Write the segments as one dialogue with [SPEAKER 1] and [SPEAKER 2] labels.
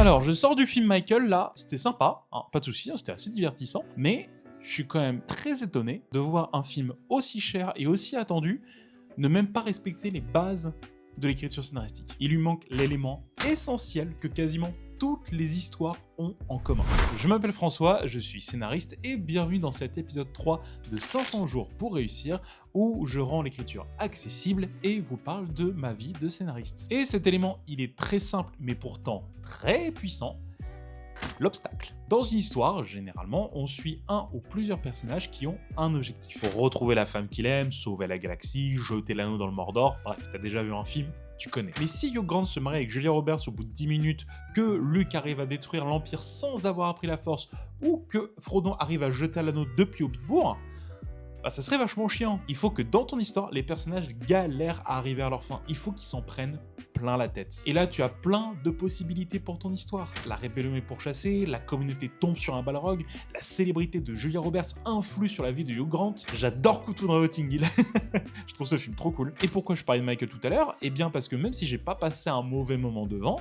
[SPEAKER 1] Alors, je sors du film Michael, là, c'était sympa, hein, pas de soucis, hein, c'était assez divertissant, mais je suis quand même très étonné de voir un film aussi cher et aussi attendu ne même pas respecter les bases de l'écriture scénaristique. Il lui manque l'élément essentiel que quasiment toutes les histoires ont en commun. Je m'appelle François, je suis scénariste et bienvenue dans cet épisode 3 de 500 jours pour réussir où je rends l'écriture accessible et vous parle de ma vie de scénariste. Et cet élément, il est très simple mais pourtant très puissant. L'obstacle. Dans une histoire, généralement, on suit un ou plusieurs personnages qui ont un objectif. Pour retrouver la femme qu'il aime, sauver la galaxie, jeter l'anneau dans le Mordor, bref, t'as déjà vu un film, tu connais. Mais si Hugh Grant se marie avec Julia Roberts au bout de 10 minutes, que Luke arrive à détruire l'Empire sans avoir appris la Force, ou que Frodon arrive à jeter l'anneau depuis Hobbitbourg, bah ça serait vachement chiant. Il faut que dans ton histoire, les personnages galèrent à arriver à leur fin. Il faut qu'ils s'en prennent plein la tête. Et là, tu as plein de possibilités pour ton histoire. La rébellion est pourchassée, la communauté tombe sur un Balrog, la célébrité de Julia Roberts influe sur la vie de Hugh Grant. J'adore Couteau dans Notting Hill. Je trouve ce film trop cool. Et pourquoi je parlais de Michael tout à l'heure? Eh bien parce que même si j'ai pas passé un mauvais moment devant,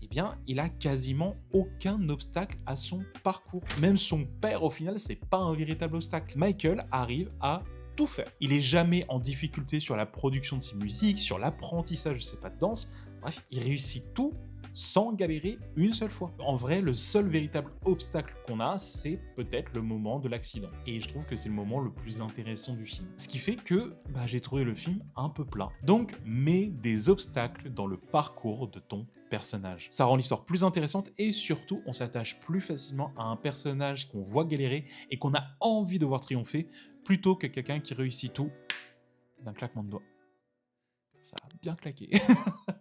[SPEAKER 1] eh bien, il a quasiment aucun obstacle à son parcours. Même son père, au final, c'est pas un véritable obstacle. Michael arrive à tout faire. Il est jamais en difficulté sur la production de ses musiques, sur l'apprentissage de ses pas de danse. Bref, il réussit tout sans galérer une seule fois. En vrai, le seul véritable obstacle qu'on a, c'est peut-être le moment de l'accident. Et je trouve que c'est le moment le plus intéressant du film. Ce qui fait que j'ai trouvé le film un peu plat. Donc, mets des obstacles dans le parcours de ton personnage. Ça rend l'histoire plus intéressante et surtout, on s'attache plus facilement à un personnage qu'on voit galérer et qu'on a envie de voir triompher plutôt que quelqu'un qui réussit tout d'un claquement de doigts. Ça a bien claqué.